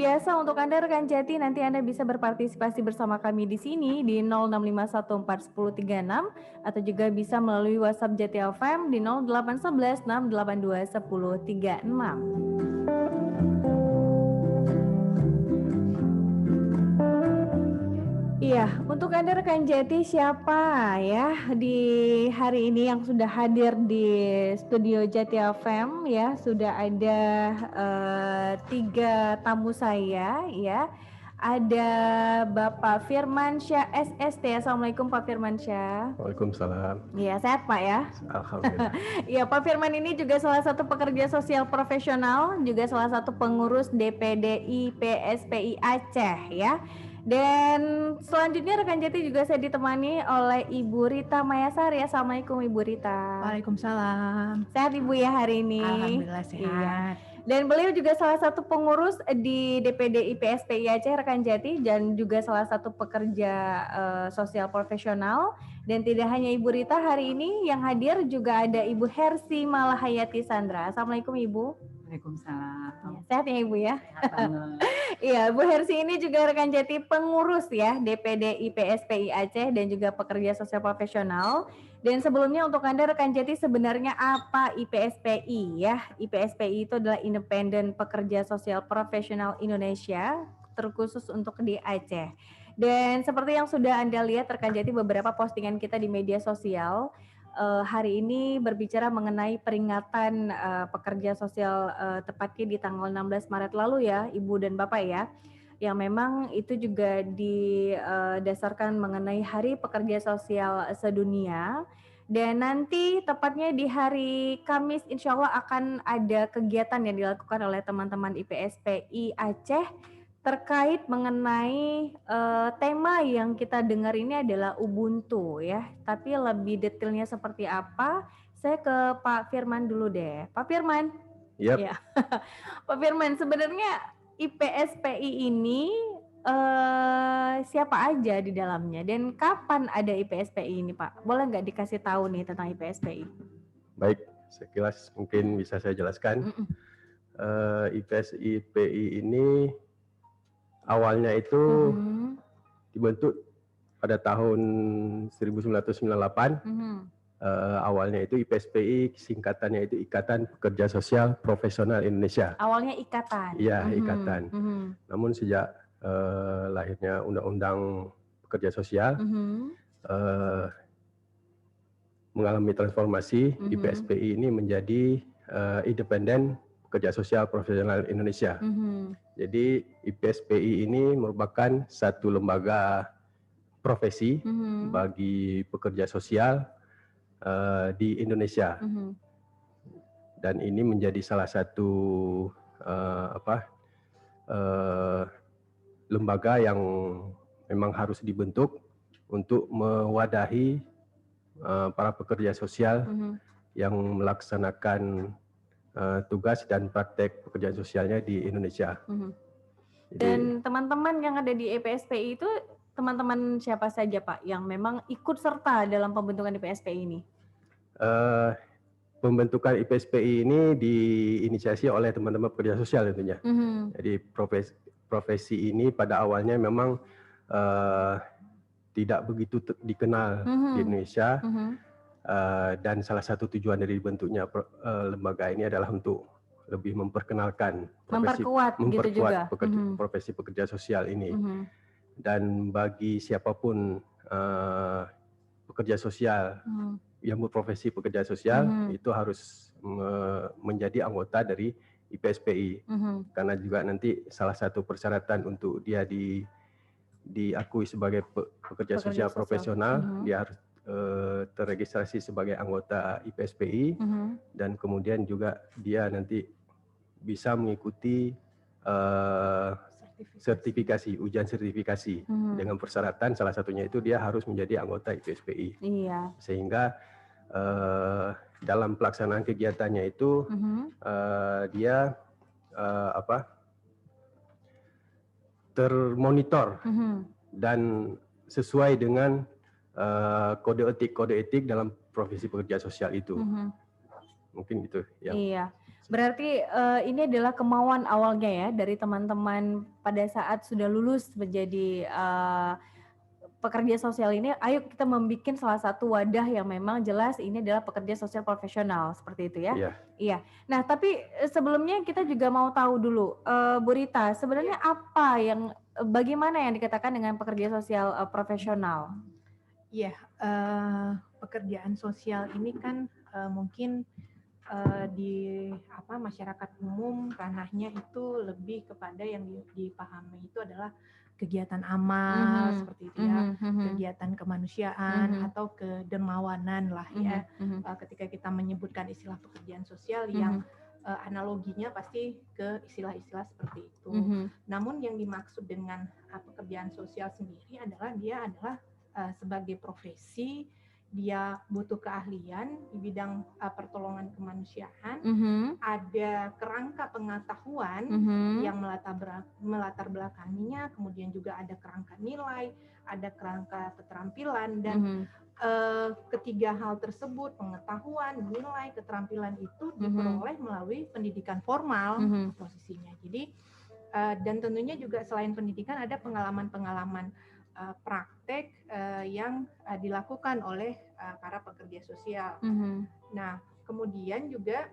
Biasa untuk Anda rekan Jati, nanti Anda bisa berpartisipasi bersama kami di sini di 0651411036 atau juga bisa melalui WhatsApp Jati FM di 08116821036. Iya, untuk Anda rekan Jati, siapa ya di hari ini yang sudah hadir di studio Jati FM ya? Sudah ada 3 tamu saya ya. Ada Bapak Firmansyah SST. Assalamualaikum Pak Firmansyah. Waalaikumsalam. Iya, sehat Pak ya? Alhamdulillah. Iya, Pak Firman ini juga salah satu pekerja sosial profesional, juga salah satu pengurus DPDI PSPI Aceh ya. Dan selanjutnya rekan Jati juga saya ditemani oleh Ibu Rita Mayasari. Assalamualaikum Ibu Rita. Waalaikumsalam. Sehat Ibu ya hari ini? Alhamdulillah sehat. Iya. Dan beliau juga salah satu pengurus di DPDI PSPI Aceh rekan Jati dan juga salah satu pekerja sosial profesional. Dan tidak hanya Ibu Rita hari ini yang hadir, juga ada Ibu Hersi Malahayati Sandra. Assalamualaikum Ibu. Waalaikumsalam. Sehat ya Ibu ya? Sehat banget. Iya, Bu Hersi ini juga rekan Jati pengurus ya DPDI PSPI Aceh dan juga pekerja sosial profesional. Dan sebelumnya untuk Anda rekan Jati, sebenarnya apa IPSPI ya? IPSPI itu adalah Independen Pekerja Sosial Profesional Indonesia, terkhusus untuk di Aceh. Dan seperti yang sudah Anda lihat rekan Jati, beberapa postingan kita di media sosial hari ini berbicara mengenai peringatan pekerja sosial tepatnya di tanggal 16 Maret lalu ya Ibu dan Bapak ya, yang memang itu juga didasarkan mengenai Hari Pekerja Sosial Sedunia. Dan nanti tepatnya di hari Kamis insya Allah akan ada kegiatan yang dilakukan oleh teman-teman IPSPI Aceh terkait mengenai tema yang kita dengar ini adalah Ubuntu ya. Tapi lebih detailnya seperti apa, saya ke Pak Firman dulu deh. Pak Firman. Yep. Ya. Pak Firman, sebenarnya IPSPI ini siapa aja di dalamnya dan kapan ada IPSPI ini Pak? Boleh nggak dikasih tahu nih tentang IPSPI? Baik, sekilas mungkin bisa saya jelaskan. IPSPI ini awalnya itu dibentuk pada tahun 1998. Awalnya itu IPSPI, singkatannya itu Ikatan Pekerja Sosial Profesional Indonesia. Awalnya ikatan. Iya, ikatan. Namun sejak lahirnya Undang-Undang Pekerja Sosial mengalami transformasi, IPSPI ini menjadi Independen Pekerja Sosial Profesional Indonesia. Jadi IPSPI ini merupakan satu lembaga profesi bagi pekerja sosial di Indonesia. Dan ini menjadi salah satu lembaga yang memang harus dibentuk untuk mewadahi para pekerja sosial yang melaksanakan tugas dan praktek pekerjaan sosialnya di Indonesia. Dan teman-teman yang ada di IPSPI itu teman-teman siapa saja Pak yang memang ikut serta dalam pembentukan IPSPI ini? Pembentukan IPSPI ini diinisiasi oleh teman-teman pekerja sosial tentunya. Jadi profesi ini pada awalnya memang tidak begitu dikenal di Indonesia. Dan salah satu tujuan dari dibentuknya lembaga ini adalah untuk lebih memperkenalkan memperkuat gitu juga. Profesi pekerja sosial ini. Dan bagi siapapun pekerja sosial yang berprofesi pekerja sosial itu harus menjadi anggota dari IPSPI. Karena juga nanti salah satu persyaratan untuk dia diakui sebagai pekerja sosial profesional, dia harus terregistrasi sebagai anggota IPSPI dan kemudian juga dia nanti bisa mengikuti ujian sertifikasi dengan persyaratan salah satunya itu dia harus menjadi anggota IPSPI. Iya. Sehingga dalam pelaksanaan kegiatannya itu dia termonitor dan sesuai dengan kode etik dalam profesi pekerja sosial itu. Mungkin itu yang Berarti ini adalah kemauan awalnya ya dari teman-teman pada saat sudah lulus menjadi pekerja sosial ini, ayo kita membuat salah satu wadah yang memang jelas ini adalah pekerja sosial profesional, seperti itu ya? Iya. Iya. Nah, tapi sebelumnya kita juga mau tahu dulu, Bu Rita, sebenarnya apa yang, bagaimana yang dikatakan dengan pekerja sosial profesional? Iya, pekerjaan sosial ini kan mungkin di masyarakat umum ranahnya itu lebih kepada yang dipahami itu adalah kegiatan amal seperti itu ya, kegiatan kemanusiaan atau kedermawanan lah ya. Ketika kita menyebutkan istilah pekerjaan sosial yang analoginya pasti ke istilah-istilah seperti itu. Namun yang dimaksud dengan pekerjaan sosial sendiri adalah dia adalah sebagai profesi, dia butuh keahlian di bidang pertolongan kemanusiaan, ada kerangka pengetahuan yang melatar belakanginya, kemudian juga ada kerangka nilai, ada kerangka keterampilan, dan ketiga hal tersebut, pengetahuan, nilai, keterampilan itu diperoleh melalui pendidikan formal posisinya. Jadi dan tentunya juga selain pendidikan ada pengalaman-pengalaman praktek yang dilakukan oleh para pekerja sosial. Nah, kemudian juga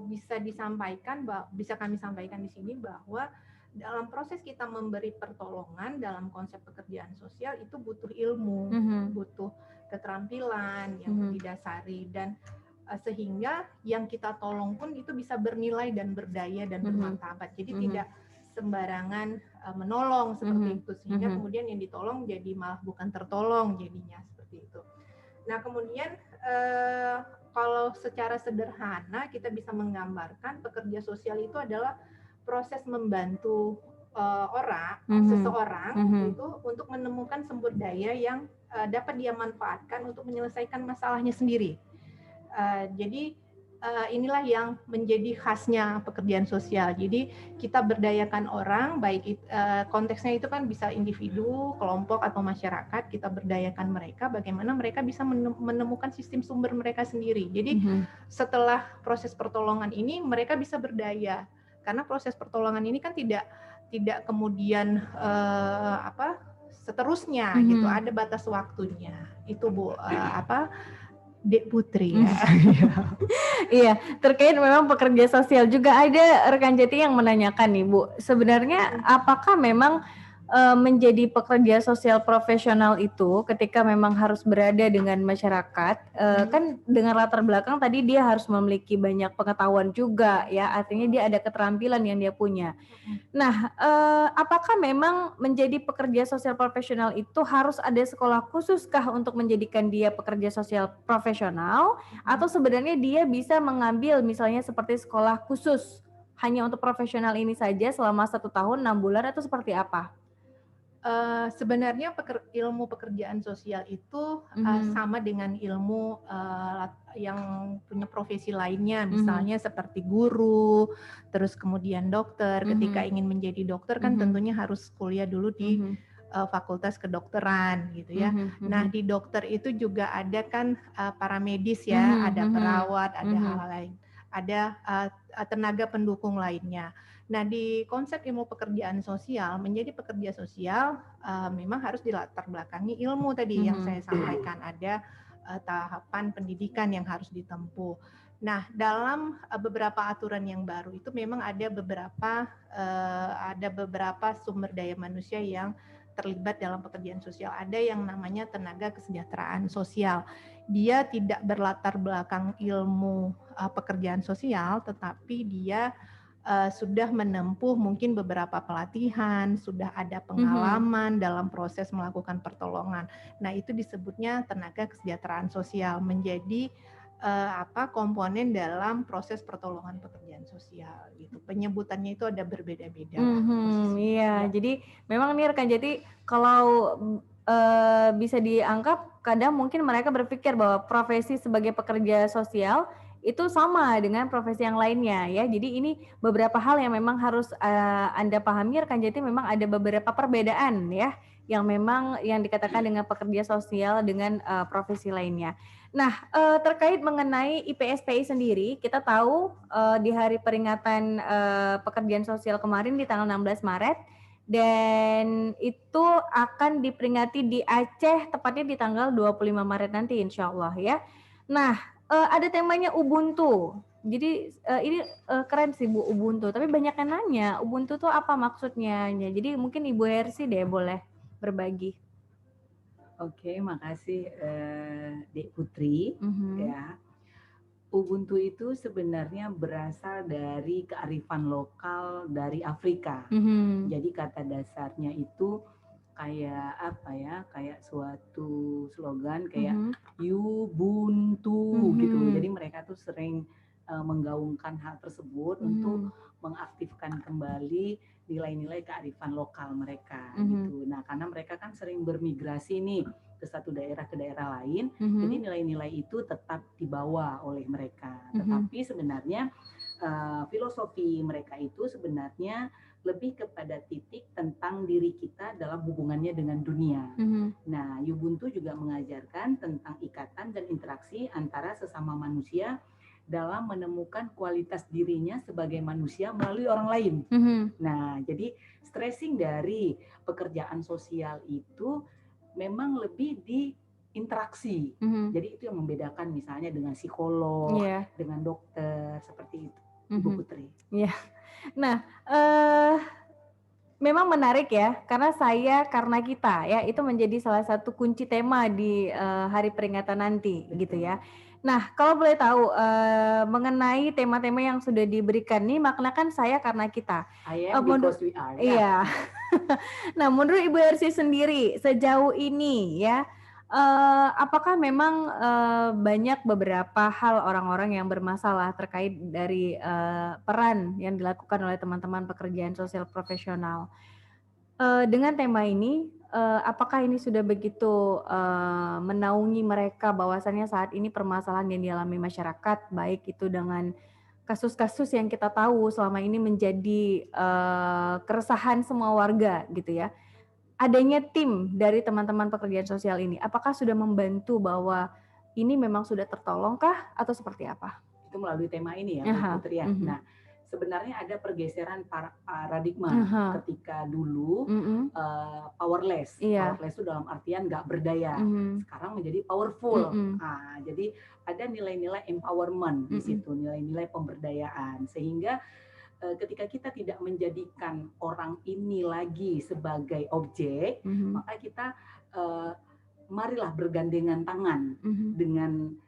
bisa kami sampaikan di sini bahwa dalam proses kita memberi pertolongan dalam konsep pekerjaan sosial itu butuh ilmu, butuh keterampilan yang didasari, dan sehingga yang kita tolong pun itu bisa bernilai dan berdaya dan bermartabat. Jadi tidak sembarangan menolong seperti itu, sehingga kemudian yang ditolong jadi malah bukan tertolong jadinya seperti itu. Nah, kemudian kalau secara sederhana kita bisa menggambarkan pekerja sosial itu adalah proses membantu seseorang itu untuk menemukan sumber daya yang dapat dia manfaatkan untuk menyelesaikan masalahnya sendiri. Jadi inilah yang menjadi khasnya pekerjaan sosial. Jadi kita berdayakan orang, baik konteksnya itu kan bisa individu, kelompok atau masyarakat. Kita berdayakan mereka, bagaimana mereka bisa menemukan sistem sumber mereka sendiri. Jadi setelah proses pertolongan ini mereka bisa berdaya, karena proses pertolongan ini kan tidak kemudian seterusnya gitu. Ada batas waktunya. Itu Bu Dek Putri ya. Iya, terkait memang pekerja sosial juga ada rekan Jati yang menanyakan nih Bu, sebenarnya apakah memang menjadi pekerja sosial profesional itu ketika memang harus berada dengan masyarakat, kan dengan latar belakang tadi dia harus memiliki banyak pengetahuan juga ya, artinya dia ada keterampilan yang dia punya. Nah, apakah memang menjadi pekerja sosial profesional itu harus ada sekolah khususkah untuk menjadikan dia pekerja sosial profesional, atau sebenarnya dia bisa mengambil misalnya seperti sekolah khusus hanya untuk profesional ini saja selama 1 tahun 6 bulan atau seperti apa? Sebenarnya ilmu pekerjaan sosial itu sama dengan ilmu yang punya profesi lainnya, misalnya seperti guru, terus kemudian dokter. Ketika ingin menjadi dokter kan tentunya harus kuliah dulu di fakultas kedokteran gitu ya. Nah, di dokter itu juga ada kan para medis ya, ada perawat, ada hal lain, ada tenaga pendukung lainnya. Nah, di konsep ilmu pekerjaan sosial, menjadi pekerja sosial memang harus dilatar belakangi ilmu tadi yang saya sampaikan. Ada tahapan pendidikan yang harus ditempuh. Nah, dalam beberapa aturan yang baru itu memang ada beberapa sumber daya manusia yang terlibat dalam pekerjaan sosial. Ada yang namanya tenaga kesejahteraan sosial. Dia tidak berlatar belakang ilmu pekerjaan sosial, tetapi dia sudah menempuh mungkin beberapa pelatihan, sudah ada pengalaman dalam proses melakukan pertolongan. Nah, itu disebutnya tenaga kesejahteraan sosial, menjadi komponen dalam proses pertolongan pekerjaan sosial gitu. Penyebutannya itu ada berbeda-beda. Iya, jadi memang nih rekan Jati kalau bisa dianggap kadang mungkin mereka berpikir bahwa profesi sebagai pekerja sosial itu sama dengan profesi yang lainnya ya. Jadi ini beberapa hal yang memang harus Anda pahami rekan Jati, memang ada beberapa perbedaan ya yang memang yang dikatakan dengan pekerja sosial dengan profesi lainnya. Nah, terkait mengenai IPSPI sendiri, kita tahu di hari peringatan pekerjaan sosial kemarin di tanggal 16 Maret dan itu akan diperingati di Aceh tepatnya di tanggal 25 Maret nanti insya Allah ya. Nah, ada temanya Ubuntu. Jadi ini keren sih Bu Ubuntu, tapi banyak yang nanya Ubuntu tuh apa maksudnya. Jadi mungkin Ibu Hersi deh boleh berbagi. Oke, makasih Dek Putri. Ya, Ubuntu itu sebenarnya berasal dari kearifan lokal dari Afrika. Jadi kata dasarnya itu kayak apa ya? Kayak suatu slogan kayak Ubuntu gitu. Jadi mereka tuh sering menggaungkan hal tersebut untuk mengaktifkan kembali nilai-nilai kearifan lokal mereka gitu. Nah, karena mereka kan sering bermigrasi nih ke satu daerah ke daerah lain, jadi nilai-nilai itu tetap dibawa oleh mereka. Tetapi sebenarnya filosofi mereka itu sebenarnya lebih kepada titik tentang diri kita dalam hubungannya dengan dunia. Nah, Ubuntu juga mengajarkan tentang ikatan dan interaksi antara sesama manusia dalam menemukan kualitas dirinya sebagai manusia melalui orang lain. Nah, jadi stressing dari pekerjaan sosial itu memang lebih di interaksi. Jadi itu yang membedakan misalnya dengan psikolog, dengan dokter, seperti itu, Ibu Putri. Nah, memang menarik ya, karena kita ya, itu menjadi salah satu kunci tema di hari peringatan nanti. Betul. Gitu ya. Nah, kalau boleh tahu mengenai tema-tema yang sudah diberikan nih, makna kan saya karena kita. I am because we are. Iya. Nah, menurut Ibu Hersi sendiri sejauh ini ya, apakah memang banyak beberapa hal orang-orang yang bermasalah terkait dari peran yang dilakukan oleh teman-teman pekerjaan sosial profesional? Dengan tema ini, apakah ini sudah begitu menaungi mereka bahwasannya saat ini permasalahan yang dialami masyarakat, baik itu dengan kasus-kasus yang kita tahu selama ini menjadi keresahan semua warga gitu ya. Adanya tim dari teman-teman pekerjaan sosial ini, apakah sudah membantu bahwa ini memang sudah tertolongkah atau seperti apa? Itu melalui tema ini ya, Bu Putri ya. Nah, sebenarnya ada pergeseran paradigma ketika dulu powerless. Powerless itu dalam artian nggak berdaya. Sekarang menjadi powerful. Nah, jadi ada nilai-nilai empowerment di situ, nilai-nilai pemberdayaan. Sehingga ketika kita tidak menjadikan orang ini lagi sebagai objek, maka kita marilah bergandengan tangan dengan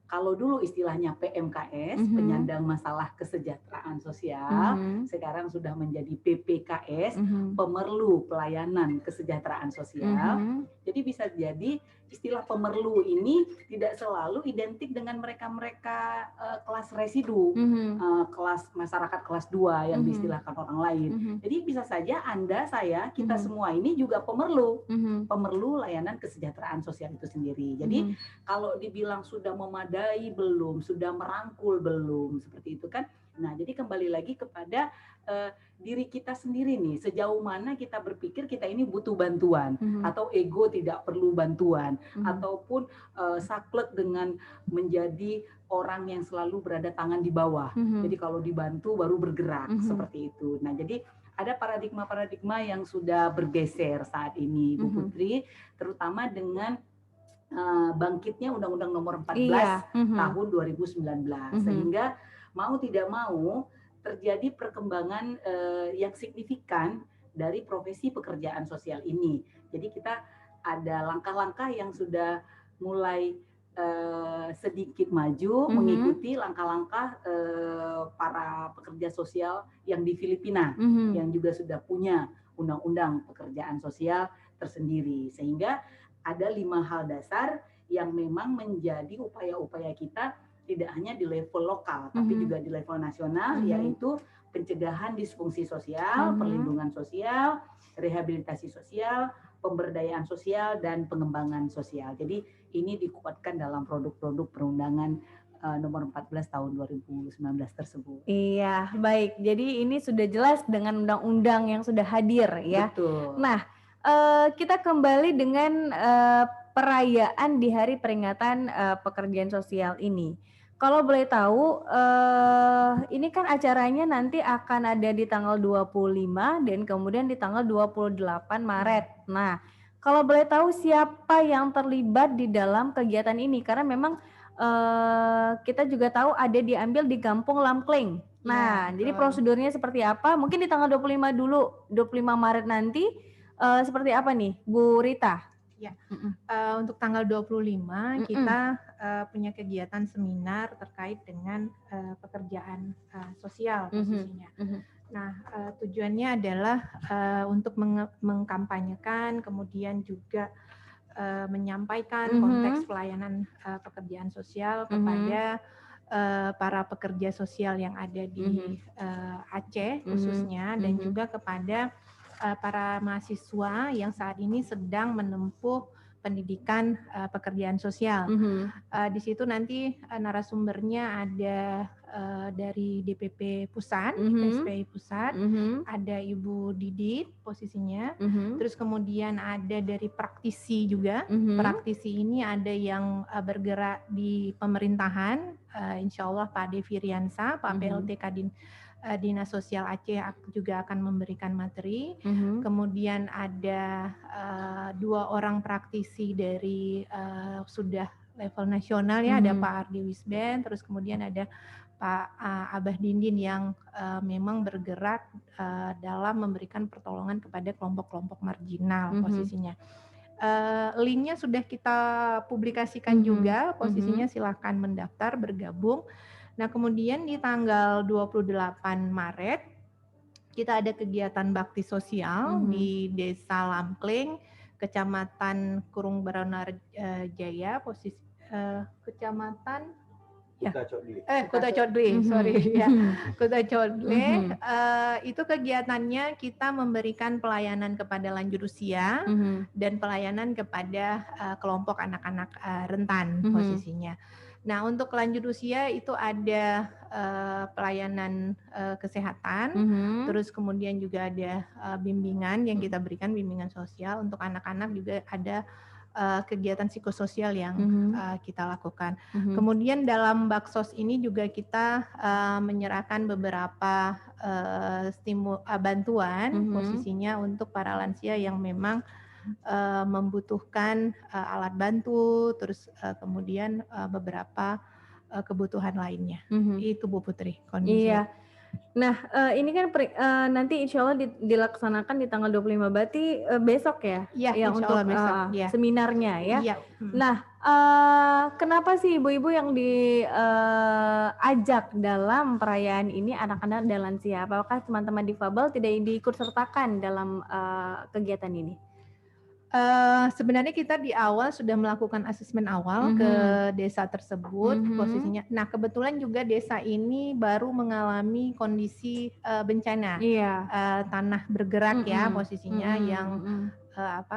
kalau dulu istilahnya PMKS, penyandang masalah kesejahteraan sosial, sekarang sudah menjadi PPKS, pemerlu pelayanan kesejahteraan sosial. Jadi bisa jadi istilah pemerlu ini tidak selalu identik dengan mereka-mereka kelas residu, kelas masyarakat kelas 2 yang diistilahkan orang lain. Jadi bisa saja Anda, saya, kita semua ini juga pemerlu, pemerlu layanan kesejahteraan sosial itu sendiri. Jadi kalau dibilang sudah memadai belum, sudah merangkul belum, seperti itu kan. Nah, jadi kembali lagi kepada diri kita sendiri nih, sejauh mana kita berpikir kita ini butuh bantuan, atau ego tidak perlu bantuan, ataupun saklek dengan menjadi orang yang selalu berada tangan di bawah. Jadi kalau dibantu baru bergerak, seperti itu. Nah, jadi ada paradigma-paradigma yang sudah bergeser saat ini, Bu Putri, terutama dengan bangkitnya Undang-Undang Nomor 14 tahun 2019, sehingga mau tidak mau terjadi perkembangan yang signifikan dari profesi pekerjaan sosial ini. Jadi kita ada langkah-langkah yang sudah mulai sedikit maju mengikuti langkah-langkah para pekerja sosial yang di Filipina, yang juga sudah punya undang-undang pekerjaan sosial tersendiri. Sehingga ada 5 hal dasar yang memang menjadi upaya-upaya kita tidak hanya di level lokal, tapi juga di level nasional, yaitu pencegahan disfungsi sosial, perlindungan sosial, rehabilitasi sosial, pemberdayaan sosial, dan pengembangan sosial. Jadi ini dikuatkan dalam produk-produk perundangan nomor 14 tahun 2019 tersebut. Iya, baik. Jadi ini sudah jelas dengan undang-undang yang sudah hadir ya. Betul. Nah, kita kembali dengan perayaan di hari peringatan pekerjaan sosial ini. Kalau boleh tahu, ini kan acaranya nanti akan ada di tanggal 25 dan kemudian di tanggal 28 Maret. Nah, kalau boleh tahu siapa yang terlibat di dalam kegiatan ini? Karena memang kita juga tahu ada diambil di Kampung Lamkling. Nah, jadi prosedurnya seperti apa? Mungkin di tanggal 25 dulu, 25 Maret nanti seperti apa nih, Bu Rita? Ya, untuk tanggal 25 kita punya kegiatan seminar terkait dengan pekerjaan sosial posisinya. Nah, tujuannya adalah untuk mengkampanyekan, kemudian juga menyampaikan konteks pelayanan pekerjaan sosial kepada para pekerja sosial yang ada di Aceh khususnya, dan juga kepada para mahasiswa yang saat ini sedang menempuh pendidikan pekerjaan sosial. Di situ nanti narasumbernya ada dari DPP Pusat, SPI Pusat, ada Ibu Didit posisinya, terus kemudian ada dari praktisi juga. Praktisi ini ada yang bergerak di pemerintahan, insya Allah Pak Devi Riansa, Pak PLT Kadin Dinas Sosial Aceh juga akan memberikan materi. Kemudian ada 2 orang praktisi dari sudah level nasional ya, ada Pak Ardi Wisben, terus kemudian ada Pak Abah Dindin yang memang bergerak dalam memberikan pertolongan kepada kelompok-kelompok marginal posisinya. Linknya sudah kita publikasikan juga, posisinya silahkan mendaftar bergabung. Nah, kemudian di tanggal 28 Maret kita ada kegiatan bakti sosial di Desa Lamkling, Kecamatan Kurung Barana Jaya, posisi Kecamatan Kota Codle, sorry ya, Kota Codle. Itu kegiatannya kita memberikan pelayanan kepada lanjut usia dan pelayanan kepada kelompok anak-anak rentan posisinya. Nah, untuk lanjut usia itu ada pelayanan kesehatan, terus kemudian juga ada bimbingan yang kita berikan, bimbingan sosial. Untuk anak-anak juga ada kegiatan psikososial yang kita lakukan. Kemudian dalam Baksos ini juga kita menyerahkan beberapa bantuan posisinya untuk para lansia yang memang membutuhkan alat bantu, terus kemudian beberapa kebutuhan lainnya. Itu Bu Putri kondisi. Iya. Nah, ini kan nanti insya Allah dilaksanakan di tanggal 25, berarti besok ya? Iya, untuk besok, seminarnya ya? Iya. Nah, kenapa sih ibu-ibu yang diajak dalam perayaan ini anak-anak dan lansia? Apakah teman-teman difabel tidak diikut sertakan dalam kegiatan ini? Sebenarnya kita di awal sudah melakukan asesmen awal ke desa tersebut posisinya. Nah, kebetulan juga desa ini baru mengalami kondisi bencana, tanah bergerak ya posisinya yang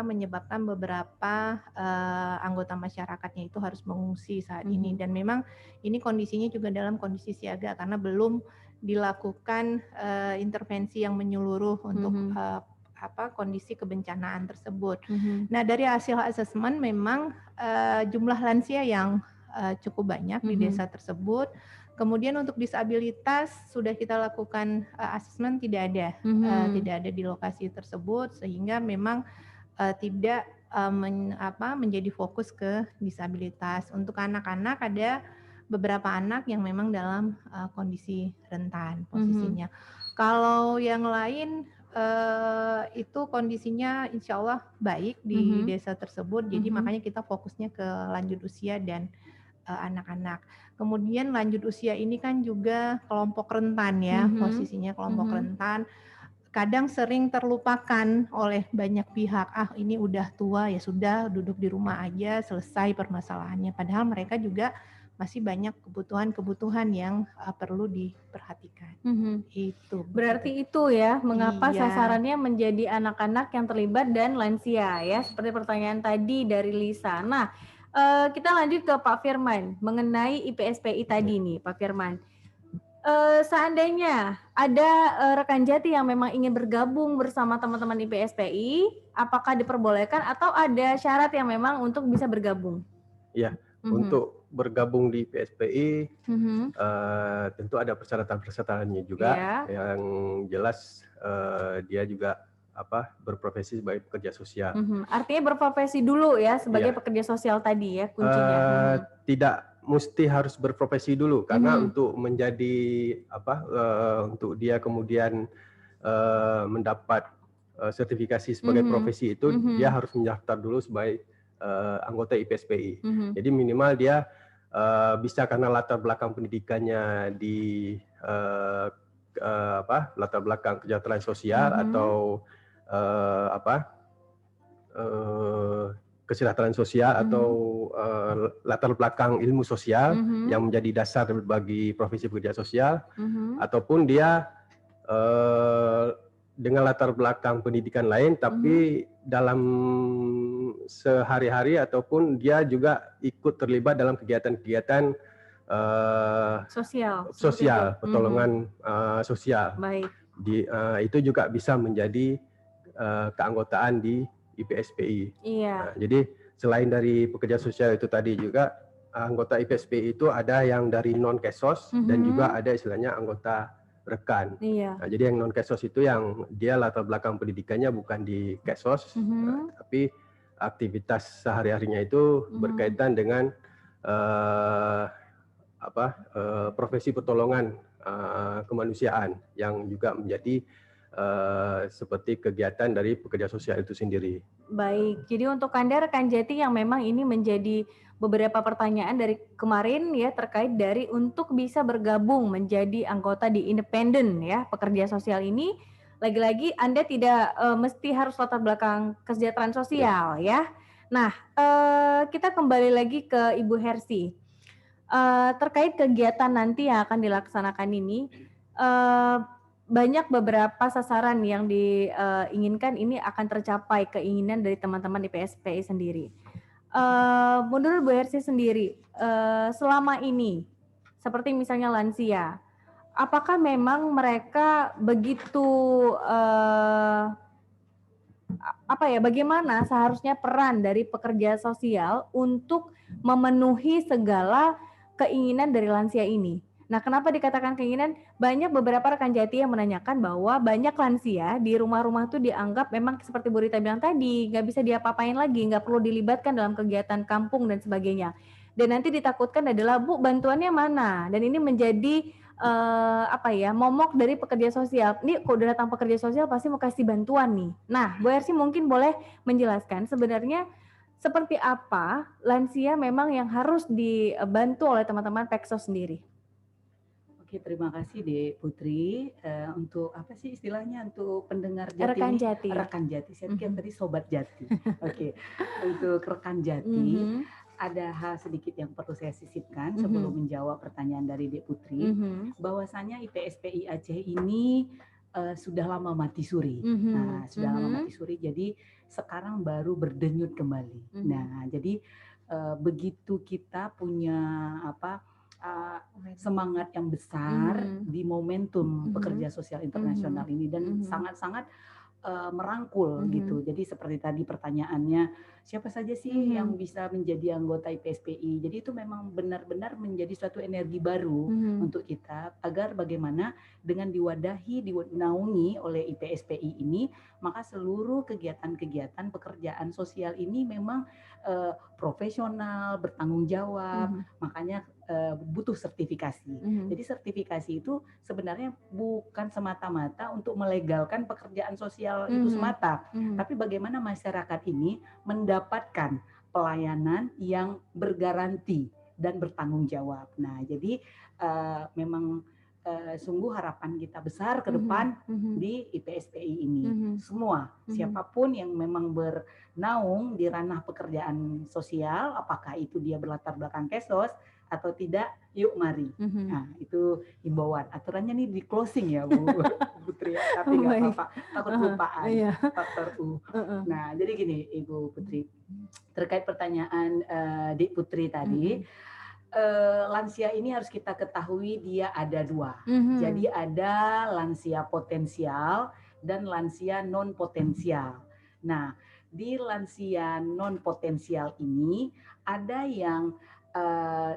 menyebabkan beberapa anggota masyarakatnya itu harus mengungsi saat ini, dan memang ini kondisinya juga dalam kondisi siaga karena belum dilakukan intervensi yang menyeluruh untuk kondisi kebencanaan tersebut. Nah, dari hasil asesmen memang jumlah lansia yang cukup banyak di desa tersebut. Kemudian untuk disabilitas sudah kita lakukan asesmen tidak ada di lokasi tersebut, sehingga memang tidak menjadi fokus ke disabilitas. Untuk anak-anak ada beberapa anak yang memang dalam kondisi rentan posisinya. Kalau yang lain itu kondisinya insya Allah baik di desa tersebut, jadi makanya kita fokusnya ke lanjut usia dan anak-anak. Kemudian lanjut usia ini kan juga kelompok rentan ya, posisinya kelompok rentan. Kadang sering terlupakan oleh banyak pihak, ini udah tua ya sudah duduk di rumah aja selesai permasalahannya, padahal mereka juga masih banyak kebutuhan-kebutuhan yang perlu diperhatikan. Itu. Berarti itu ya, mengapa sasarannya menjadi anak-anak yang terlibat dan lansia ya, seperti pertanyaan tadi dari Lisa. Nah, Kita lanjut ke Pak Firman mengenai IPSPI tadi nih, Pak Firman. Seandainya ada rekan Jati yang memang ingin bergabung bersama teman-teman IPSPI, apakah diperbolehkan atau ada syarat yang memang untuk bisa bergabung? Ya, untuk bergabung di IPSPI tentu ada persyaratan-persyaratannya juga, yang jelas dia juga berprofesi sebagai pekerja sosial. Artinya berprofesi dulu ya sebagai pekerja sosial tadi ya kuncinya. Tidak mesti harus berprofesi dulu karena untuk menjadi untuk dia kemudian mendapat sertifikasi sebagai profesi itu dia harus mendaftar dulu sebagai anggota IPSPI. Jadi minimal dia bisa karena latar belakang pendidikannya di latar belakang kesejahteraan sosial atau kesejahteraan sosial atau latar belakang ilmu sosial yang menjadi dasar bagi profesi pekerja sosial, ataupun dia dengan latar belakang pendidikan lain tapi dalam sehari-hari ataupun dia juga ikut terlibat dalam kegiatan-kegiatan sosial, pertolongan sosial. Baik. Itu juga bisa menjadi keanggotaan di IPSPI. Iya. Nah, jadi selain dari pekerja sosial itu tadi juga anggota IPSPI itu ada yang dari non kesos dan juga ada istilahnya anggota rekan. Iya. Nah, jadi yang non kesos itu yang dia latar belakang pendidikannya bukan di kesos, tapi aktivitas sehari-harinya itu berkaitan dengan profesi pertolongan kemanusiaan yang juga menjadi seperti kegiatan dari pekerja sosial itu sendiri. Baik, jadi untuk Anda rekan Jati yang memang ini menjadi beberapa pertanyaan dari kemarin ya terkait dari untuk bisa bergabung menjadi anggota di independen ya pekerja sosial ini, lagi-lagi Anda tidak mesti harus latar belakang kesejahteraan sosial ya. Nah, kita kembali lagi ke Ibu Hersi. Terkait kegiatan nanti yang akan dilaksanakan ini, banyak beberapa sasaran yang diinginkan ini akan tercapai keinginan dari teman-teman di IPSPI sendiri. Menurut Bu Hersi sendiri, selama ini, seperti misalnya lansia, apakah memang mereka begitu bagaimana seharusnya peran dari pekerja sosial untuk memenuhi segala keinginan dari lansia ini? Nah, kenapa dikatakan keinginan? Banyak beberapa rekan Jati yang menanyakan bahwa banyak lansia di rumah-rumah tuh dianggap memang seperti Bu Rita bilang tadi, nggak bisa diapa-apain lagi, nggak perlu dilibatkan dalam kegiatan kampung dan sebagainya. Dan nanti ditakutkan adalah, Bu, bantuannya mana? Dan ini menjadi momok dari pekerja sosial. Ini kok udah datang pekerja sosial pasti mau kasih bantuan nih. Nah, Bu Hersi mungkin boleh menjelaskan sebenarnya seperti apa lansia memang yang harus dibantu oleh teman-teman Peksos sendiri. Oke, terima kasih Dek Putri untuk apa sih istilahnya untuk pendengar Jati rekan Jati. Rekan Jati. Saya pikir tadi sobat Jati. Oke. Untuk rekan Jati ada hal sedikit yang perlu saya sisipkan sebelum menjawab pertanyaan dari Dek Putri, bahwasanya IPSPI Aceh ini sudah lama mati suri. Nah, sudah lama mati suri, jadi sekarang baru berdenyut kembali. Nah, jadi begitu kita punya semangat yang besar di momentum pekerja sosial internasional ini dan sangat-sangat merangkul gitu. Jadi seperti tadi pertanyaannya, siapa saja sih yang bisa menjadi anggota IPSPI? Jadi itu memang benar-benar menjadi suatu energi baru untuk kita agar bagaimana dengan dinaungi oleh IPSPI ini, maka seluruh kegiatan-kegiatan pekerjaan sosial ini memang profesional, bertanggung jawab, makanya butuh sertifikasi. Jadi sertifikasi itu sebenarnya bukan semata-mata untuk melegalkan pekerjaan sosial itu semata, tapi bagaimana masyarakat ini mendapatkan pelayanan yang bergaransi dan bertanggung jawab. Nah, jadi memang sungguh harapan kita besar ke depan di IPSPI ini. Semua, siapapun yang memang bernaung di ranah pekerjaan sosial, apakah itu dia berlatar belakang kesos atau tidak, yuk mari. Nah, itu himbauan. Aturannya nih di closing ya, Bu Putri, tapi nggak apa-apa, takut lupaan, faktor U. Nah, jadi gini, Ibu Putri, terkait pertanyaan Dik Putri tadi, lansia ini harus kita ketahui dia ada dua. Jadi ada lansia potensial dan lansia non potensial. Nah, di lansia non potensial ini ada yang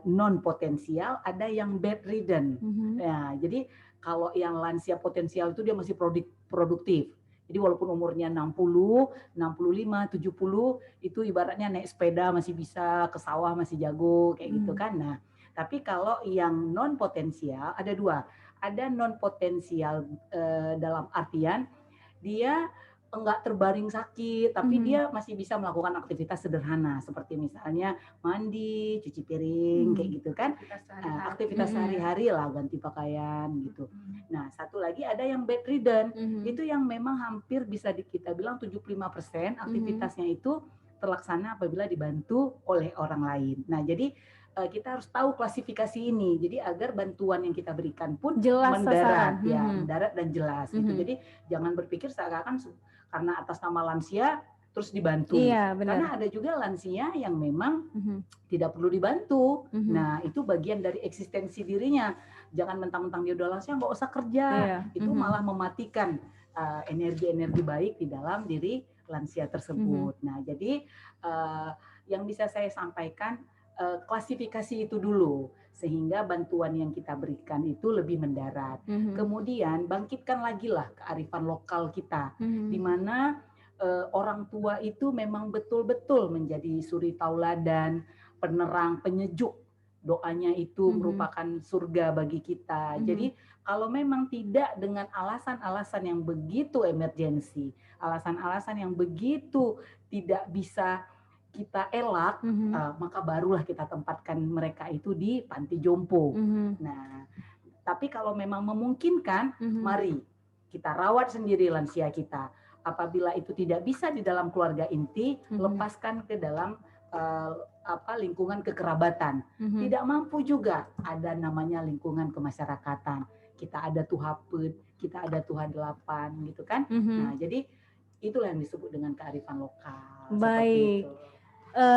non potensial, ada yang bedridden. Nah, jadi kalau yang lansia potensial itu dia masih produktif. Jadi walaupun umurnya 60, 65, 70 itu ibaratnya naik sepeda masih bisa, ke sawah masih jago kayak gitu kan. Nah, tapi kalau yang non potensial ada dua. Ada non potensial dalam artian dia enggak terbaring sakit, tapi dia masih bisa melakukan aktivitas sederhana seperti misalnya mandi, cuci piring kayak gitu kan. Aktivitas sehari-hari lah, ganti pakaian gitu. Nah, satu lagi ada yang bedridden. Itu yang memang hampir bisa kita bilang 75% aktivitasnya itu terlaksana apabila dibantu oleh orang lain. Nah, jadi kita harus tahu klasifikasi ini. Jadi agar bantuan yang kita berikan pun jelas mendarat, ya, mendarat dan jelas gitu. Jadi jangan berpikir seakan-akan karena atas nama lansia terus dibantu. Iya, benar. Karena ada juga lansia yang memang tidak perlu dibantu. Nah, itu bagian dari eksistensi dirinya. Jangan mentang-mentang dia udah lansia nggak usah kerja. Itu malah mematikan energi-energi baik di dalam diri lansia tersebut. Nah, jadi yang bisa saya sampaikan klasifikasi itu dulu sehingga bantuan yang kita berikan itu lebih mendarat. Kemudian bangkitkan lagi lah kearifan lokal kita, di mana orang tua itu memang betul-betul menjadi suri tauladan, penerang, penyejuk. Doanya itu merupakan surga bagi kita. Jadi kalau memang tidak dengan alasan-alasan yang begitu emergensi, alasan-alasan yang begitu tidak bisa kita elak, maka barulah kita tempatkan mereka itu di panti jompo. Nah, tapi kalau memang memungkinkan, mari kita rawat sendiri lansia kita. Apabila itu tidak bisa di dalam keluarga inti, lepaskan ke dalam lingkungan kekerabatan. Tidak mampu juga, ada namanya lingkungan kemasyarakatan. Kita ada Tuhapet, kita ada Tuha 8 gitu kan. Nah, jadi itulah yang disebut dengan kearifan lokal. Baik.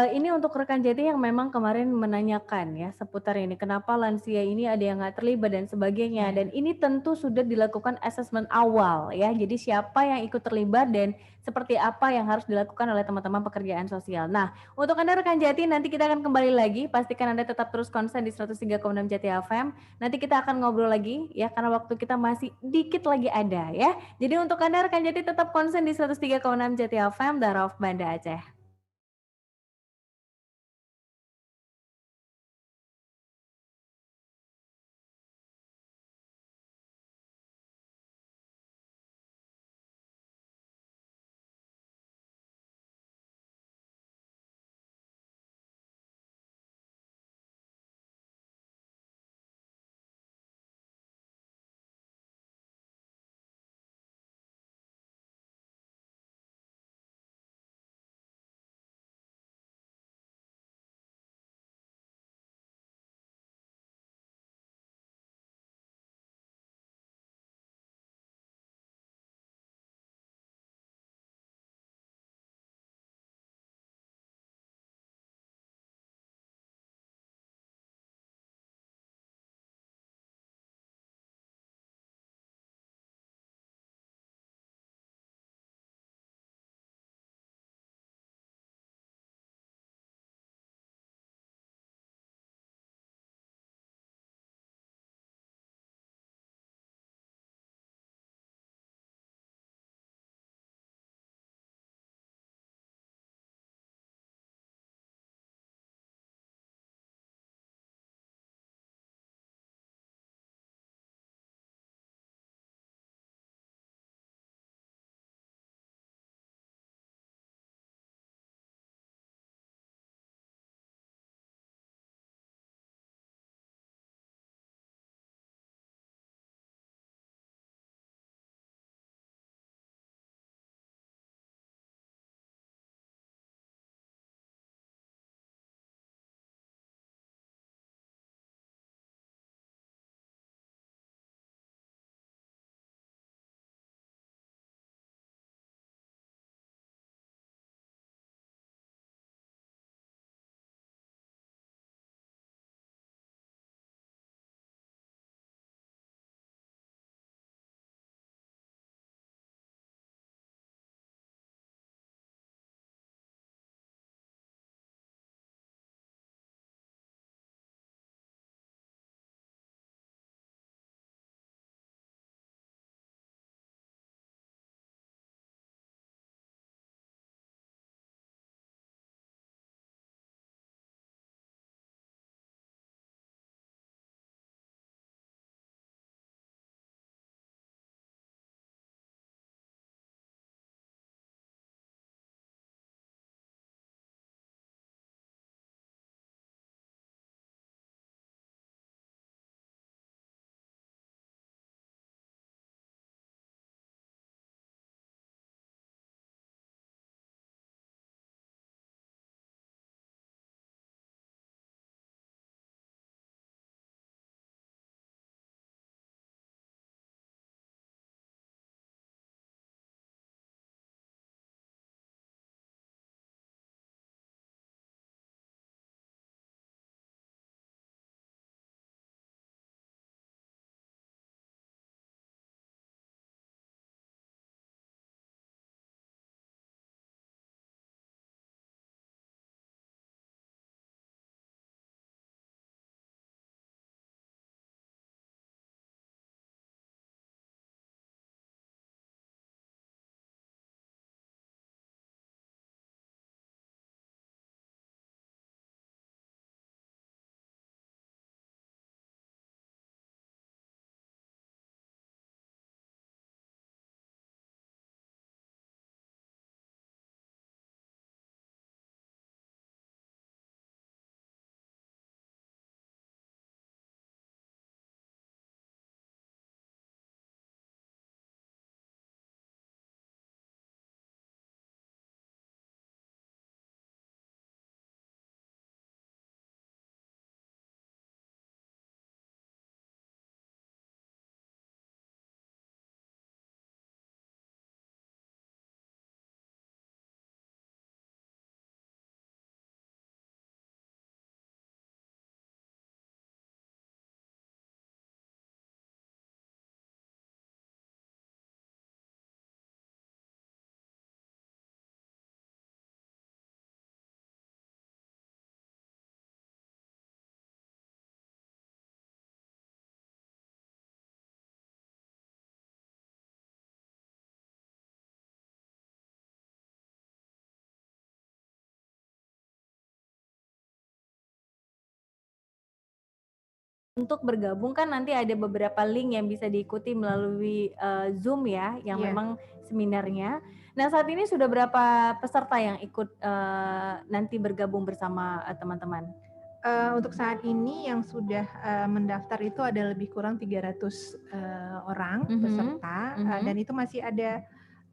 Ini untuk rekan Jati yang memang kemarin menanyakan ya seputar ini, kenapa lansia ini ada yang nggak terlibat dan sebagainya. Dan ini tentu sudah dilakukan asesmen awal ya. Jadi siapa yang ikut terlibat dan seperti apa yang harus dilakukan oleh teman-teman pekerjaan sosial. Nah, untuk Anda rekan Jati nanti kita akan kembali lagi. Pastikan Anda tetap terus konsen di 103,6 Jati FM. Nanti kita akan ngobrol lagi ya karena waktu kita masih dikit lagi ada ya. Jadi untuk Anda rekan Jati tetap konsen di 103,6 Jati FM Daraf Banda Aceh. untuk bergabung kan nanti ada beberapa link yang bisa diikuti melalui Zoom ya, yang memang seminarnya. Nah saat ini sudah berapa peserta yang ikut nanti bergabung bersama teman-teman? Untuk saat ini yang sudah mendaftar itu ada lebih kurang 300 orang peserta, dan itu masih ada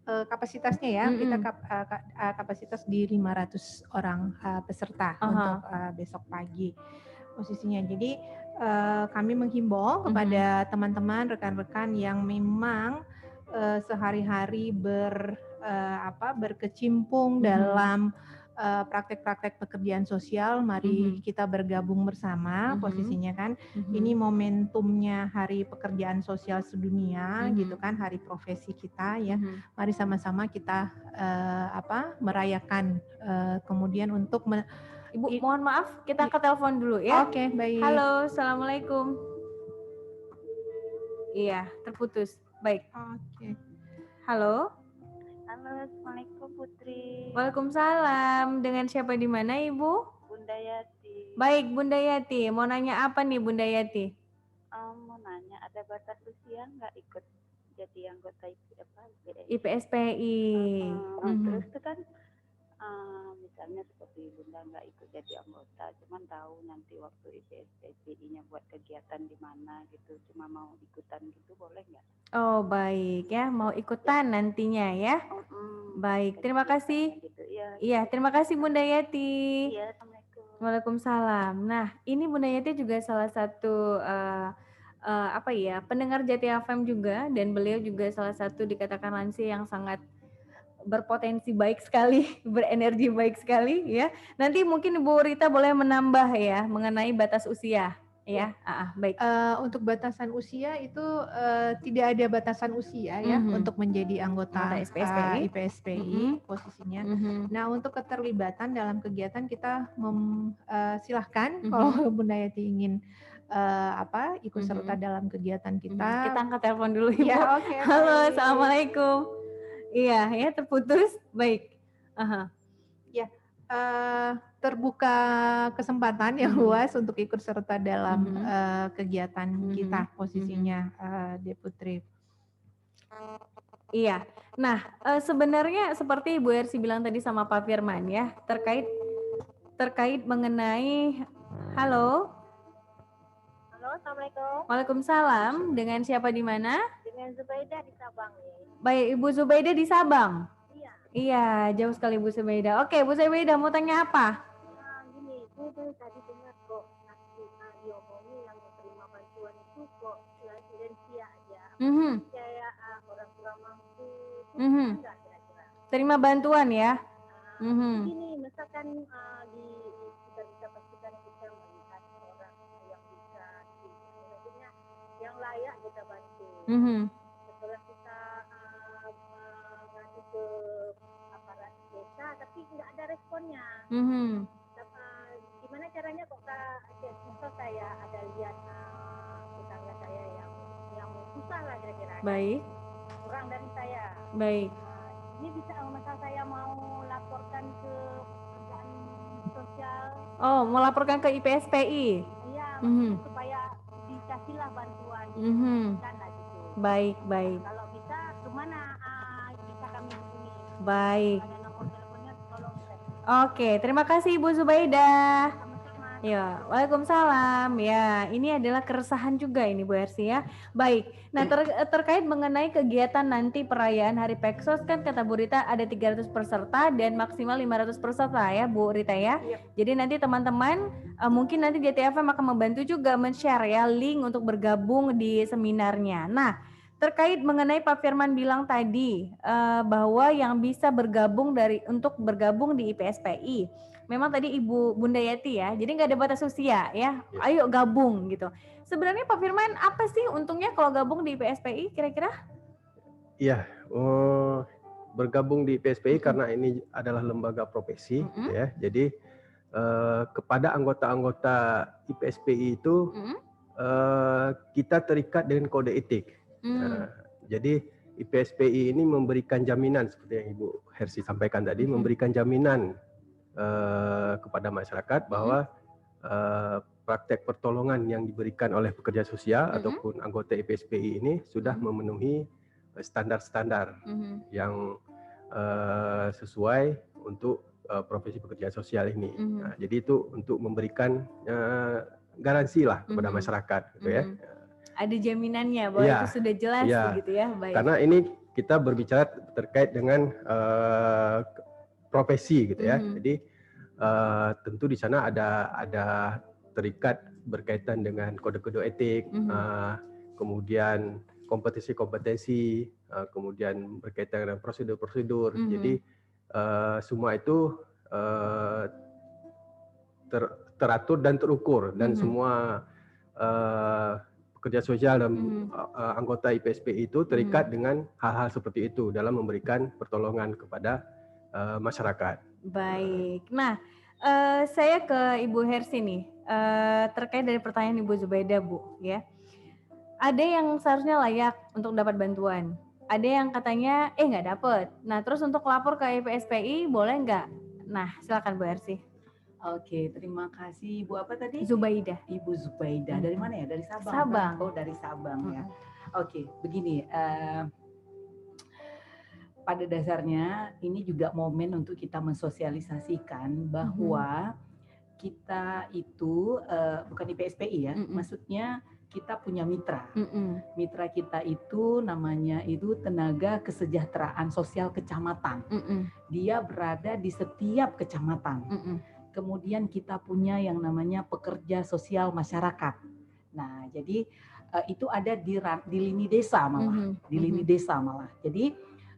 kapasitasnya ya. Kita kapasitas di 500 orang peserta untuk besok pagi posisinya. Jadi kami menghimbau kepada teman-teman, rekan-rekan yang memang sehari-hari berkecimpung dalam praktek-praktek pekerjaan sosial, mari kita bergabung bersama posisinya kan. Ini momentumnya Hari Pekerjaan Sosial Sedunia gitu kan, hari profesi kita ya. Mari sama-sama kita merayakan, kemudian untuk Ibu, mohon maaf, kita angkat telepon dulu ya. Oke, baik. Halo, assalamualaikum. Iya, terputus. Baik. Oke. Halo. Halo, assalamualaikum Putri. Waalaikumsalam. Dengan siapa di mana Ibu? Bunda Yati. Baik, Bunda Yati. Mau nanya apa nih Bunda Yati? Mau nanya, ada batas usia nggak ikut jadi anggota IPSPI? Terus itu kan misalnya seperti Bunda nggak ikut jadi anggota, cuman tahu nanti waktu IPSPI-nya buat kegiatan di mana gitu, cuma mau ikutan gitu, boleh nggak? Oh baik ya, mau ikutan nantinya ya. Baik, terima kasih. Gitu, ya. Iya, terima kasih Bunda Yati. Iya, Assalamualaikum. Waalaikumsalam. Nah, ini Bunda Yati juga salah satu pendengar Jati FM juga, dan beliau juga salah satu dikatakan lansia yang sangat berpotensi baik sekali, berenergi baik sekali ya. Nanti mungkin Ibu Rita boleh menambah ya mengenai batas usia ya. Baik. Untuk batasan usia itu tidak ada batasan usia ya untuk menjadi anggota IPSPI posisinya. Nah, untuk keterlibatan dalam kegiatan kita silahkan kalau Bunda Yati ingin ikut serta dalam kegiatan kita. Kita angkat telepon dulu Ibu. Ya, oke. Halo, assalamualaikum. Iya, ya terputus. Baik. Ya, terbuka kesempatan yang luas untuk ikut serta dalam kegiatan kita posisinya, Deputri. Iya. Nah, sebenarnya seperti Ibu Ersi bilang tadi sama Pak Firman ya, terkait mengenai Halo, Assalamualaikum. Waalaikumsalam. Dengan siapa di mana? Dengan Zubaidah di Sabang nih. Baik, Ibu Zubaidah di Sabang. Iya. Iya, jauh sekali Bu Zubaidah. Oke, Bu Zubaidah mau tanya apa? Gini, saya tadi dengar kok diomongin yang menerima bantuan itu kok lansia aja. Kayak orang kurang mampu. Enggak kira-kira. Terima bantuan ya. Gini, misalkan kita bisa pastikan kita melihat orang yang bisa, maksudnya yang layak kita bantu. Setelah kita ngadu ke aparat desa, tapi nggak ada responnya. Gimana caranya kok misal saya ada lihat tetangga saya yang susah lah kira-kira. Baik. Kurang dari saya. Baik. Ini bisa misal saya mau laporkan ke pekerjaan sosial. Oh, mau laporkan ke IPSPI? Iya, supaya dikasihlah bantuan. Kan lah gitu. Baik. Kalau bisa, kemana bisa kami hubungi? Baik. Ada nomor teleponnya, tolong. Oke, terima kasih Ibu Zubaidah. Sama-sama. Ya, waalaikumsalam. Ya, ini adalah keresahan juga ini Bu Ersi ya. Baik. Nah, terkait mengenai kegiatan nanti perayaan Hari Peksos kan kata Bu Rita ada 300 peserta dan maksimal 500 peserta ya Bu Rita ya. Jadi nanti teman-teman mungkin nanti JTFM akan membantu juga men-share ya link untuk bergabung di seminarnya. Nah, terkait mengenai Pak Firman bilang tadi bahwa yang bisa bergabung untuk bergabung di IPSPI. Memang tadi Ibu Bunda Yati ya, jadi nggak ada batas usia ya, ayo gabung gitu. Sebenarnya Pak Firman apa sih untungnya kalau gabung di IPSPI kira-kira? Iya, bergabung di IPSPI karena ini adalah lembaga profesi ya, jadi kepada anggota-anggota IPSPI itu kita terikat dengan kode etik. Jadi IPSPI ini memberikan jaminan seperti yang Ibu Hersi sampaikan tadi, memberikan jaminan kepada masyarakat bahwa praktek pertolongan yang diberikan oleh pekerja sosial ataupun anggota IPSPI ini sudah memenuhi standar-standar yang sesuai untuk profesi pekerja sosial ini. Nah, jadi itu untuk memberikan garansi lah kepada masyarakat, gitu ya. Ada jaminannya bahwa itu sudah jelas begitu ya. Baik. Karena ini kita berbicara terkait dengan profesi, gitu ya. Jadi tentu di sana ada terikat berkaitan dengan kode-kode etik, kemudian kompetensi-kompetensi, kemudian berkaitan dengan prosedur-prosedur. Jadi semua itu teratur dan terukur, dan semua pekerja sosial dan anggota IPSPI itu terikat dengan hal-hal seperti itu dalam memberikan pertolongan kepada masyarakat. Baik. Nah, saya ke Ibu Hersi nih, terkait dari pertanyaan Ibu Zubaidah, Bu, ya. Ada yang seharusnya layak untuk dapat bantuan, ada yang katanya nggak dapat. Nah, terus untuk lapor ke IPSPI boleh nggak? Nah, silakan Bu Hersi. Oke, terima kasih. Ibu apa tadi? Zubaidah. Ibu Zubaidah. Dari mana ya? Dari Sabang. Sabang. Oh, dari Sabang ya. Oke, begini. Pada dasarnya ini juga momen untuk kita mensosialisasikan bahwa kita itu bukan IPSPI ya, maksudnya kita punya mitra. Mitra kita itu namanya itu Tenaga Kesejahteraan Sosial Kecamatan. Dia berada di setiap kecamatan. Kemudian kita punya yang namanya pekerja sosial masyarakat. Nah, jadi itu ada di lini desa malah, di lini desa malah. Jadi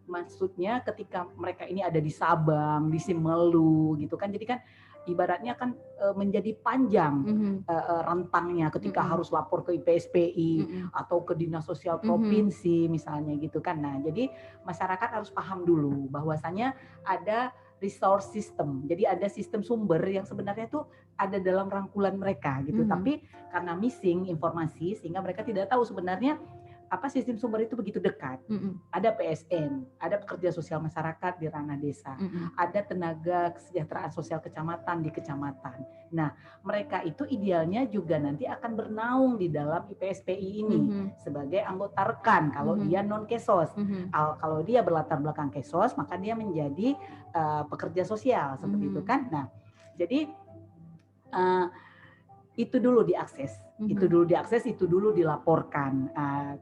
maksudnya ketika mereka ini ada di Sabang, di Simelu gitu kan, jadi kan ibaratnya kan menjadi panjang rentangnya ketika harus lapor ke IPSPI atau ke Dinas Sosial Provinsi misalnya gitu kan. Nah, jadi masyarakat harus paham dulu bahwasanya ada resource system. Jadi ada sistem sumber yang sebenarnya tuh ada dalam rangkulan mereka gitu. Tapi karena missing informasi sehingga mereka tidak tahu sebenarnya apa sistem sumber itu begitu dekat. Ada PSN, ada pekerja sosial masyarakat di ranah desa, ada tenaga kesejahteraan sosial kecamatan di kecamatan. Nah, mereka itu idealnya juga nanti akan bernaung di dalam IPSPI ini sebagai anggota rekan kalau dia non kesos. Kalau dia berlatar belakang kesos, maka dia menjadi pekerja sosial seperti itu kan. Nah, jadi itu dulu diakses, itu dulu dilaporkan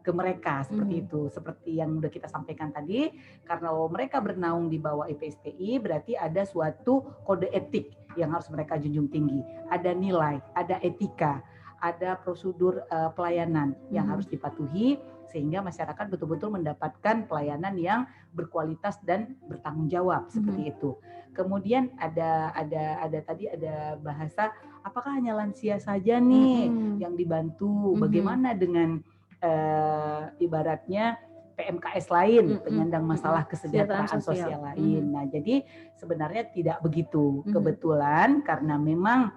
ke mereka seperti itu, seperti yang udah kita sampaikan tadi. Karena mereka bernaung di bawah IPSPI, berarti ada suatu kode etik yang harus mereka junjung tinggi, ada nilai, ada etika, ada prosedur pelayanan yang harus dipatuhi sehingga masyarakat betul-betul mendapatkan pelayanan yang berkualitas dan bertanggung jawab seperti itu. Kemudian ada tadi ada bahasa apakah hanya lansia saja nih yang dibantu? Bagaimana dengan ibaratnya PMKS lain, penyandang masalah kesejahteraan sosial lain. Nah, jadi sebenarnya tidak begitu. Kebetulan karena memang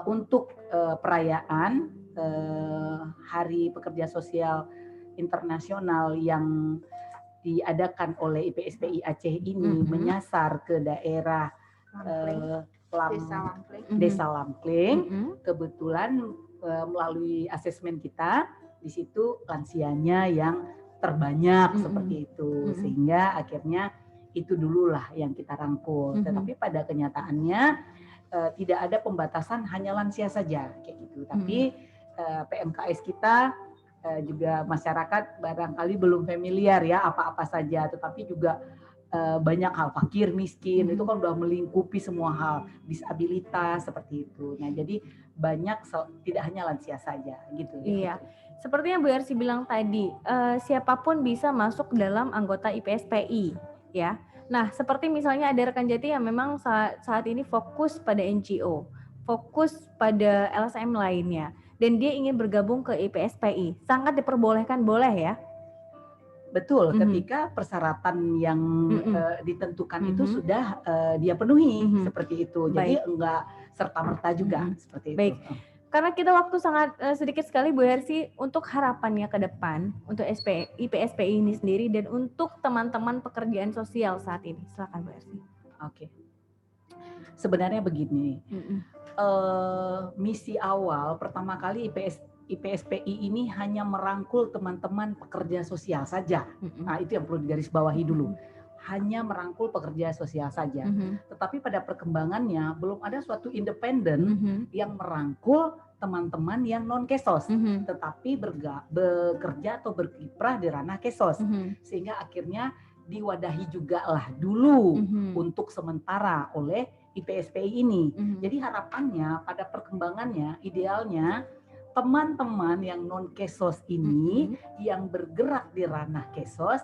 untuk perayaan Hari Pekerja Sosial Internasional yang diadakan oleh IPSPI Aceh ini menyasar ke daerah Desa Lamkling. Kebetulan melalui asesmen kita di situ lansianya yang terbanyak seperti itu, sehingga akhirnya itu dululah yang kita rangkul. Tetapi pada kenyataannya tidak ada pembatasan hanya lansia saja kayak gitu. Tapi PMKS kita juga masyarakat barangkali belum familiar ya apa-apa saja, tetapi juga banyak hal, fakir, miskin, itu kan udah melingkupi semua hal, disabilitas seperti itu. Nah, jadi banyak, tidak hanya lansia saja gitu. Iya. Seperti yang Bu Hersi bilang tadi, siapapun bisa masuk dalam anggota IPSPI, ya. Nah, seperti misalnya ada rekan Jati yang memang saat ini fokus pada NGO, fokus pada LSM lainnya, dan dia ingin bergabung ke IPSPI, sangat diperbolehkan, boleh ya? Betul, ketika persyaratan yang ditentukan itu sudah dia penuhi seperti itu. Jadi enggak serta-merta juga seperti itu. Baik. Karena kita waktu sangat sedikit sekali Bu Hersi, untuk harapannya ke depan untuk IPSPI ini sendiri dan untuk teman-teman pekerjaan sosial saat ini. Silakan Bu Hersi. Oke. Sebenarnya begini. misi awal pertama kali IPSPI ini hanya merangkul teman-teman pekerja sosial saja. Nah, itu yang perlu digarisbawahi dulu. Hanya merangkul pekerja sosial saja. Tetapi pada perkembangannya belum ada suatu independen yang merangkul teman-teman yang non kesos, tetapi bekerja atau berkiprah di ranah kesos, sehingga akhirnya diwadahi juga lah dulu untuk sementara oleh IPSPI ini. Jadi harapannya pada perkembangannya idealnya teman-teman yang non kesos ini yang bergerak di ranah kesos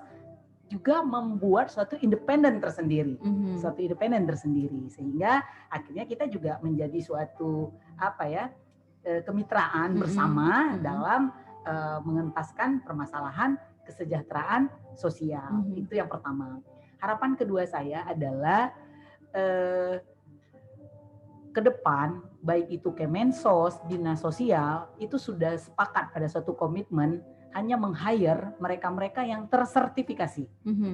juga membuat suatu independen tersendiri, sehingga akhirnya kita juga menjadi suatu kemitraan bersama dalam mengentaskan permasalahan kesejahteraan sosial. Itu yang pertama. Harapan kedua saya adalah ke depan baik itu Kemensos, Dinas Sosial itu sudah sepakat pada suatu komitmen hanya meng-hire mereka-mereka yang tersertifikasi.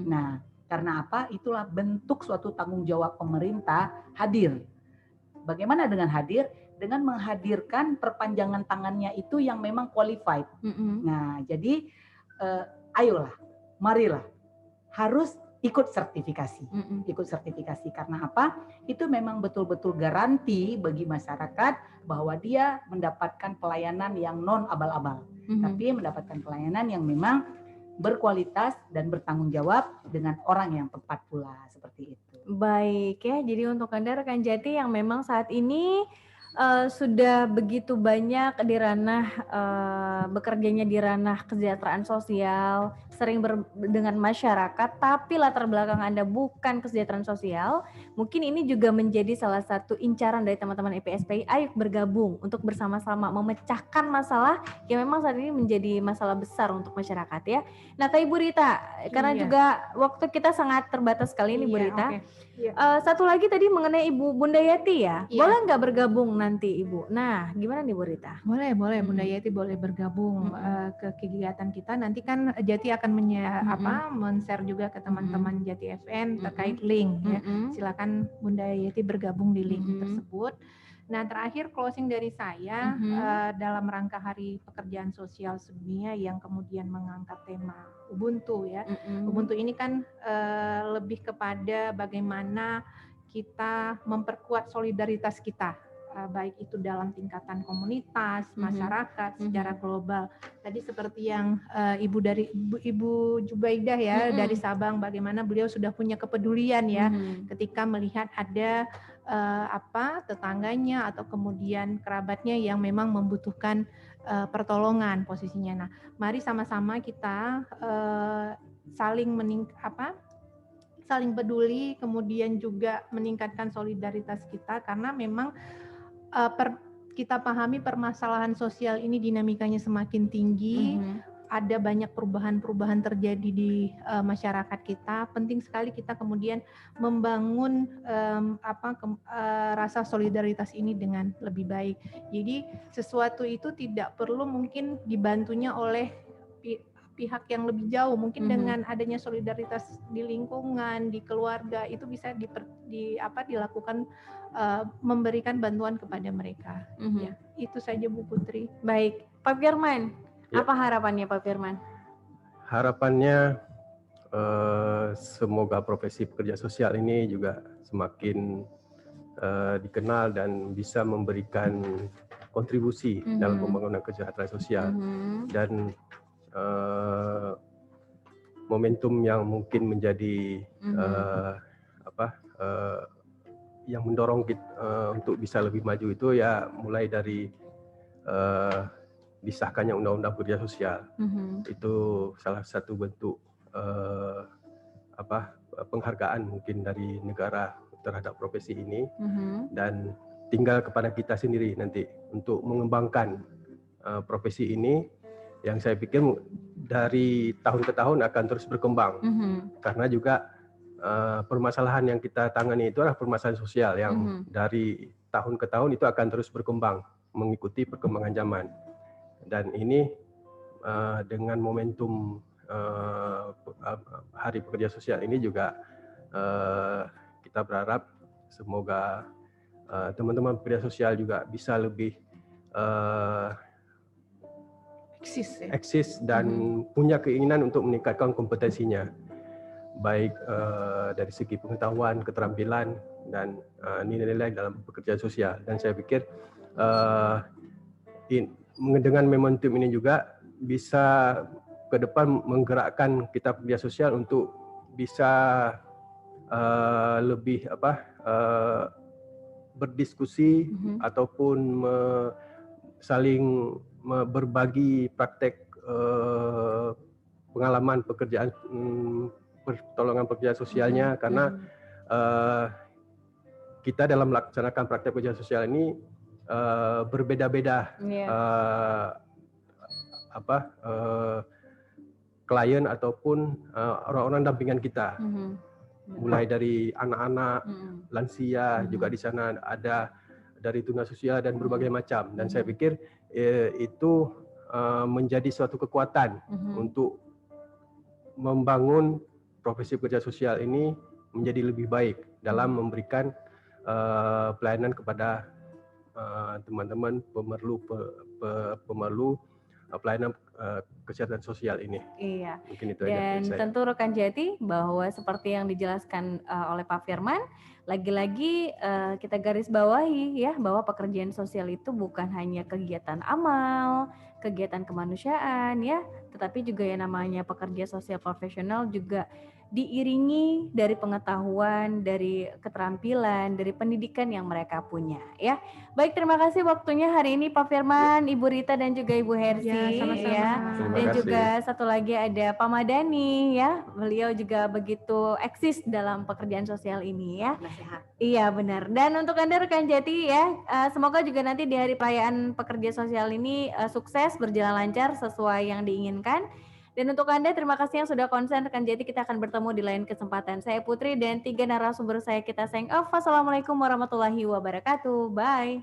Nah, karena apa? Itulah bentuk suatu tanggung jawab pemerintah hadir. Bagaimana dengan hadir? Dengan menghadirkan perpanjangan tangannya itu yang memang qualified. Nah, jadi ayolah, marilah, harus ikut sertifikasi. Ikut sertifikasi karena apa? Itu memang betul-betul garansi bagi masyarakat bahwa dia mendapatkan pelayanan yang non abal-abal, tapi mendapatkan pelayanan yang memang berkualitas dan bertanggung jawab dengan orang yang tepat pula, seperti itu. Baik ya, jadi untuk Anda rekan Jati yang memang saat ini sudah begitu banyak di ranah bekerjanya di ranah kesejahteraan sosial, sering dengan masyarakat, tapi latar belakang Anda bukan kesejahteraan sosial, mungkin ini juga menjadi salah satu incaran dari teman-teman IPSPI, ayo bergabung untuk bersama-sama memecahkan masalah yang memang saat ini menjadi masalah besar untuk masyarakat ya. Nah, Kak Ibu Rita, karena juga waktu kita sangat terbatas sekali ini Bu Rita. Satu lagi tadi mengenai Ibu Bunda Yati ya, boleh nggak bergabung nanti Ibu? Nah, gimana nih Bu Rita? Boleh Bunda Yati boleh bergabung ke kegiatan kita. Nanti kan Jati akan men-share juga ke teman-teman Jati FM terkait link ya. Silakan Bunda Yati bergabung di link tersebut. Nah, terakhir closing dari saya dalam rangka Hari Pekerjaan Sosial Sedunia yang kemudian mengangkat tema Ubuntu ya. Ubuntu ini kan lebih kepada bagaimana kita memperkuat solidaritas kita, baik itu dalam tingkatan komunitas, masyarakat secara global. Tadi seperti yang Ibu Jubaidah ya dari Sabang, bagaimana beliau sudah punya kepedulian ya ketika melihat ada tetangganya atau kemudian kerabatnya yang memang membutuhkan pertolongan posisinya. Nah, mari sama-sama kita saling peduli, kemudian juga meningkatkan solidaritas kita karena memang kita pahami permasalahan sosial ini dinamikanya semakin tinggi. Ada banyak perubahan-perubahan terjadi di masyarakat kita. Penting sekali kita kemudian membangun rasa solidaritas ini dengan lebih baik. Jadi sesuatu itu tidak perlu mungkin dibantunya oleh pihak yang lebih jauh. Mungkin dengan adanya solidaritas di lingkungan, di keluarga itu bisa dilakukan memberikan bantuan kepada mereka. Ya, itu saja Bu Putri. Baik, Pak Firman. Apa harapannya Pak Firman? Harapannya semoga profesi pekerja sosial ini juga semakin dikenal dan bisa memberikan kontribusi dalam pembangunan kesejahteraan sosial dan momentum yang mungkin menjadi yang mendorong kita untuk bisa lebih maju itu ya mulai dari disahkannya Undang-Undang Kerja Sosial. Itu salah satu bentuk penghargaan mungkin dari negara terhadap profesi ini dan tinggal kepada kita sendiri nanti untuk mengembangkan profesi ini yang saya pikir dari tahun ke tahun akan terus berkembang karena juga permasalahan yang kita tangani itu adalah permasalahan sosial yang dari tahun ke tahun itu akan terus berkembang mengikuti perkembangan zaman. Dan ini dengan momentum Hari Pekerja Sosial ini juga kita berharap semoga teman-teman pekerja sosial juga bisa lebih eksis dan punya keinginan untuk meningkatkan kompetensinya, baik dari segi pengetahuan, keterampilan, dan nilai-nilai dalam pekerjaan sosial. Dan saya pikir dengan momentum ini juga bisa ke depan menggerakkan kita pekerja sosial untuk bisa lebih berdiskusi ataupun saling berbagi praktek pengalaman pekerjaan pertolongan pekerjaan sosialnya, karena kita dalam melaksanakan praktek pekerjaan sosial ini berbeda-beda klien ataupun orang-orang dampingan kita, mulai dari anak-anak, lansia, juga di sana ada dari tuna sosial dan berbagai macam. Dan saya pikir itu menjadi suatu kekuatan untuk membangun profesi pekerja sosial ini menjadi lebih baik dalam memberikan pelayanan kepada teman-teman pemerlu pelayanan kesehatan sosial ini. Iya. Mungkin itu dan aja. Tentu rekan Jati bahwa seperti yang dijelaskan oleh Pak Firman, lagi-lagi kita garis bawahi ya bahwa pekerjaan sosial itu bukan hanya kegiatan amal, kegiatan kemanusiaan ya, tetapi juga yang namanya pekerja sosial profesional juga diiringi dari pengetahuan, dari keterampilan, dari pendidikan yang mereka punya ya. Baik, terima kasih waktunya hari ini Pak Firman, Ibu Rita dan juga Ibu Hersi ya. Dan juga satu lagi ada Pak Madani ya. Beliau juga begitu eksis dalam pekerjaan sosial ini ya. Nasihat. Iya benar. Dan untuk Anda rekan Jati ya, semoga juga nanti di hari perayaan pekerja sosial ini sukses, berjalan lancar sesuai yang diinginkan. Dan untuk Anda, terima kasih yang sudah konsen rekan Jati. Kita akan bertemu di lain kesempatan. Saya Putri dan 3 narasumber saya kita sign off. Wassalamualaikum warahmatullahi wabarakatuh. Bye.